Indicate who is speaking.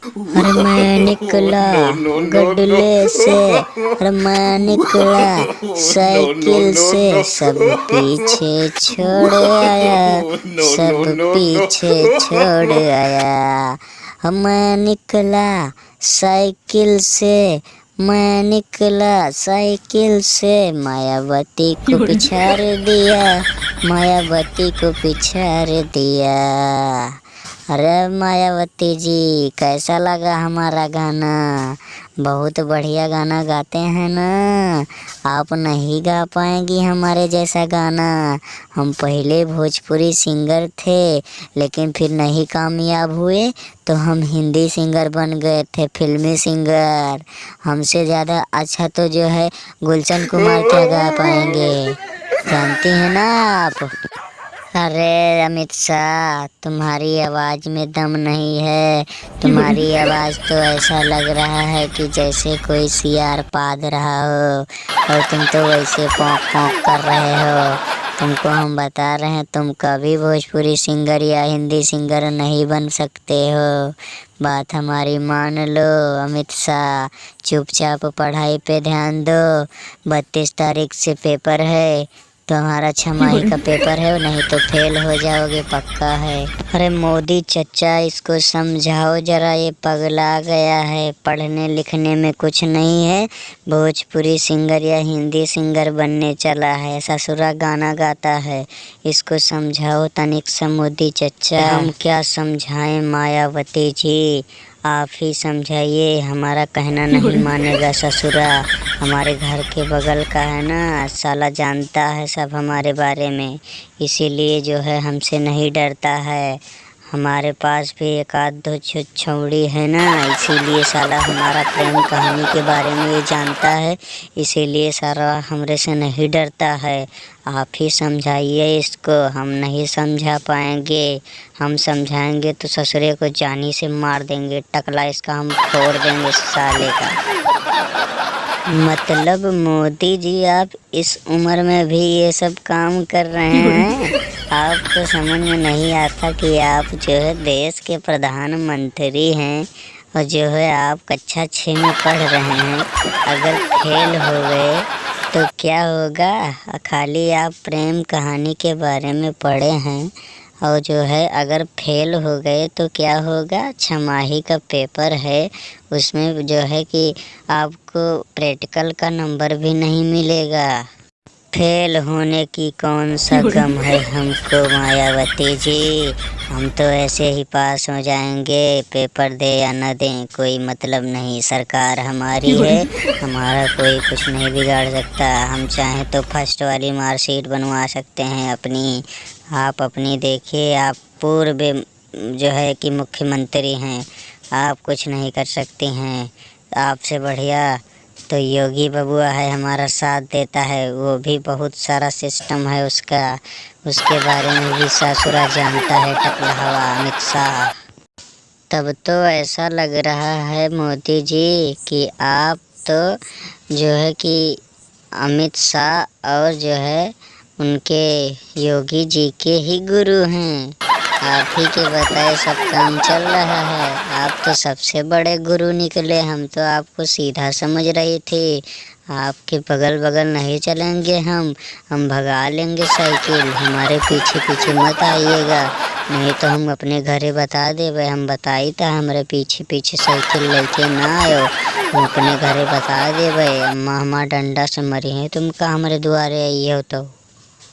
Speaker 1: अरे मैं निकला गडले से, अरे मैं निकला साइकिल से, सब पीछे छोड़ आया, सब पीछे छोड़ आया। मैं निकला साइकिल से, मैं निकला साइकिल से, मायावती को पिछाड़ दिया, मायावती को पिछाड़ दिया। अरे मायावती जी, कैसा लगा हमारा गाना? बहुत बढ़िया गाना गाते हैं ना। आप नहीं गा पाएंगी हमारे जैसा गाना। हम पहले भोजपुरी सिंगर थे, लेकिन फिर नहीं कामयाब हुए तो हम हिंदी सिंगर बन गए थे, फिल्मी सिंगर। हमसे ज़्यादा अच्छा तो जो है गुलशन कुमार क्या गा पाएंगे, जानती हैं ना आप। अरे अमित शाह, तुम्हारी आवाज़ में दम नहीं है। तुम्हारी आवाज़ तो ऐसा लग रहा है कि जैसे कोई सियार पाद रहा हो, और तुम तो वैसे पौंक पौंक कर रहे हो। तुमको हम बता रहे हैं, तुम कभी भोजपुरी सिंगर या हिंदी सिंगर नहीं बन सकते हो। बात हमारी मान लो अमित शाह। चुपचाप पढ़ाई पे ध्यान दो। 32 तारीख से पेपर है, तो हमारा छमाही का पेपर है, नहीं तो फेल हो जाओगे पक्का है। अरे मोदी चचा, इसको समझाओ जरा, ये पगला गया है। पढ़ने लिखने में कुछ नहीं है, भोजपुरी सिंगर या हिंदी सिंगर बनने चला है, ससुरा गाना गाता है। इसको समझाओ तनिक सा मोदी चचा। हम क्या समझाएं मायावती जी, आप ही समझाइए। हमारा कहना नहीं मानेगा ससुरा। हमारे घर के बगल का है ना, साला जानता है सब हमारे बारे में, इसीलिए जो है हमसे नहीं डरता है। हमारे पास भी एक आध दो छौड़ी है ना, इसीलिए साला हमारा प्रेम कहानी के बारे में ये जानता है, इसीलिए सारा हमरे से नहीं डरता है। आप ही समझाइए इसको, हम नहीं समझा पाएंगे। हम समझाएंगे तो ससुरे को जानी से मार देंगे, टकला इसका हम फोड़ देंगे साले का। मतलब मोदी जी, आप इस उम्र में भी ये सब काम कर रहे हैं? आपको समझ में नहीं आता कि आप जो है देश के प्रधानमंत्री हैं, और जो है आप कक्षा 6 में पढ़ रहे हैं। अगर फेल हो गए तो क्या होगा? खाली आप प्रेम कहानी के बारे में पढ़े हैं, और जो है अगर फेल हो गए तो क्या होगा? छमाही का पेपर है, उसमें जो है कि आपको प्रैक्टिकल का नंबर भी नहीं मिलेगा। फेल होने की कौन सा गम है हमको मायावती जी, हम तो ऐसे ही पास हो जाएंगे। पेपर दे या न दें कोई मतलब नहीं, सरकार हमारी है, हमारा कोई कुछ नहीं बिगाड़ सकता। हम चाहें तो फर्स्ट वाली मार्कशीट बनवा सकते हैं अपनी। आप अपनी देखिए, आप पूर्व जो है कि मुख्यमंत्री हैं, आप कुछ नहीं कर सकती हैं। आपसे बढ़िया तो योगी बबुआ है, हमारा साथ देता है, वो भी बहुत सारा सिस्टम है उसका, उसके बारे में भी ससुरा जानता है टकला हवा अमित शाह। तब तो ऐसा लग रहा है मोदी जी कि आप तो जो है कि अमित शाह और जो है उनके योगी जी के ही गुरु हैं। आप ही के बताए सब काम चल रहा है, आप तो सबसे बड़े गुरु निकले। हम तो आपको सीधा समझ रही थी। आपके बगल बगल नहीं चलेंगे हम भगा लेंगे साइकिल। हमारे पीछे पीछे मत आइएगा, नहीं तो हम अपने घरे बता देवे। हम बताई था हमारे पीछे पीछे साइकिल लेके ना आयो, हम अपने घरे बता देवे। अम्मा हमारा डंडा से मरी है, तुम का हमारे द्वारे आई हो तो।